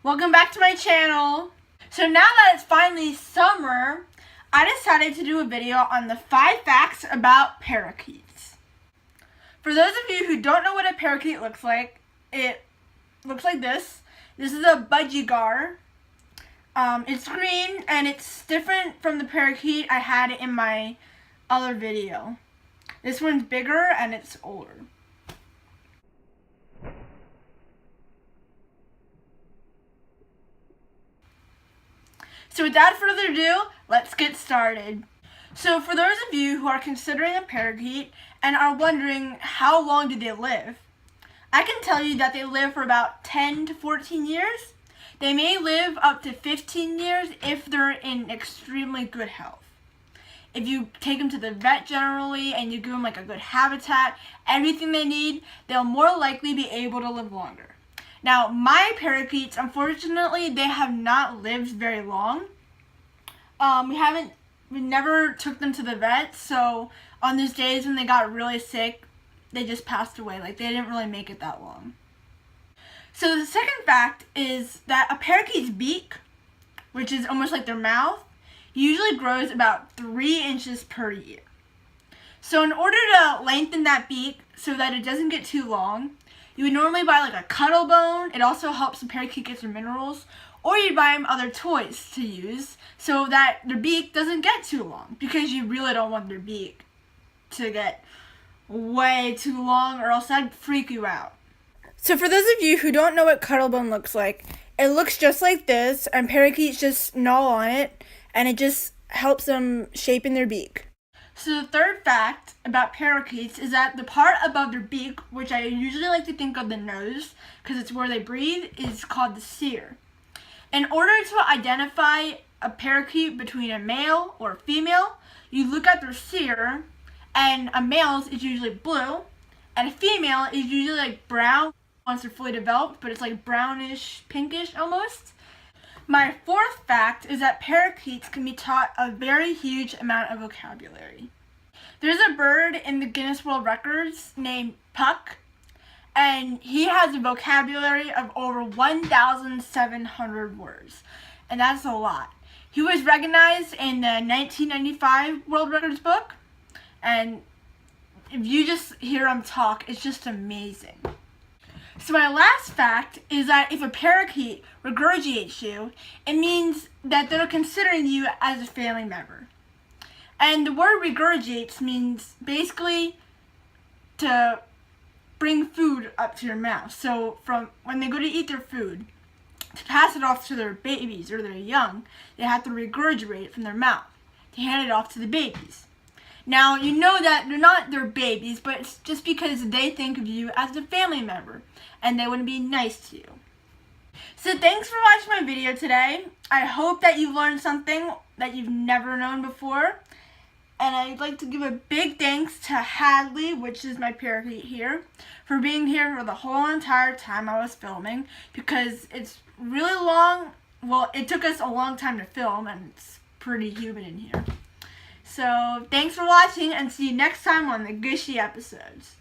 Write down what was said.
Welcome back to my channel. So now that it's finally summer, I decided to do a video on the 5 facts about parakeets. For those of you who don't know what a parakeet looks like, it looks like this. This is a budgie-gar. It's green and it's different from the parakeet I had in my other video. This one's bigger and it's older. So without further ado, let's get started. So for those of you who are considering a parakeet and are wondering how long do they live, I can tell you that they live for about 10 to 14 years. They may live up to 15 years if they're in extremely good health. If you take them to the vet generally and you give them like a good habitat, everything they need, they'll more likely be able to live longer. Now, my parakeets, unfortunately, they have not lived very long. We never took them to the vet, so on those days when they got really sick, they just passed away. Like, they didn't really make it that long. So the second fact is that a parakeet's beak, which is almost like their mouth, usually grows about 3 inches per year. So in order to lengthen that beak so that it doesn't get too long, you would normally buy like a cuddle bone. It also helps the parakeet get their minerals. Or you'd buy them other toys to use so that their beak doesn't get too long, because you really don't want their beak to get way too long or else that'd freak you out. So for those of you who don't know what cuddle bone looks like, it looks just like this, and parakeets just gnaw on it and it just helps them shape in their beak. So the third fact about parakeets is that the part above their beak, which I usually like to think of the nose because it's where they breathe, is called the cere. In order to identify a parakeet between a male or a female, you look at their cere, and a male's is usually blue, and a female is usually like brown once they're fully developed, but it's like brownish, pinkish almost. My fourth fact is that parakeets can be taught a very huge amount of vocabulary. There's a bird in the Guinness World Records named Puck, and he has a vocabulary of over 1,700 words, and that's a lot. He was recognized in the 1995 World Records book, and if you just hear him talk, it's just amazing. So my last fact is that if a parakeet regurgitates you, it means that they're considering you as a family member. And the word regurgitates means basically to bring food up to your mouth. So from when they go to eat their food, to pass it off to their babies or their young, they have to regurgitate it from their mouth to hand it off to the babies. Now, you know that they're not their babies, but it's just because they think of you as a family member and they want to be nice to you. So thanks for watching my video today. I hope that you learned something that you've never known before. And I'd like to give a big thanks to Hadley, which is my parakeet here, for being here for the whole entire time I was filming, because it's really long. Well, it took us a long time to film, and it's pretty humid in here. So, thanks for watching, and see you next time on the Gushy episodes.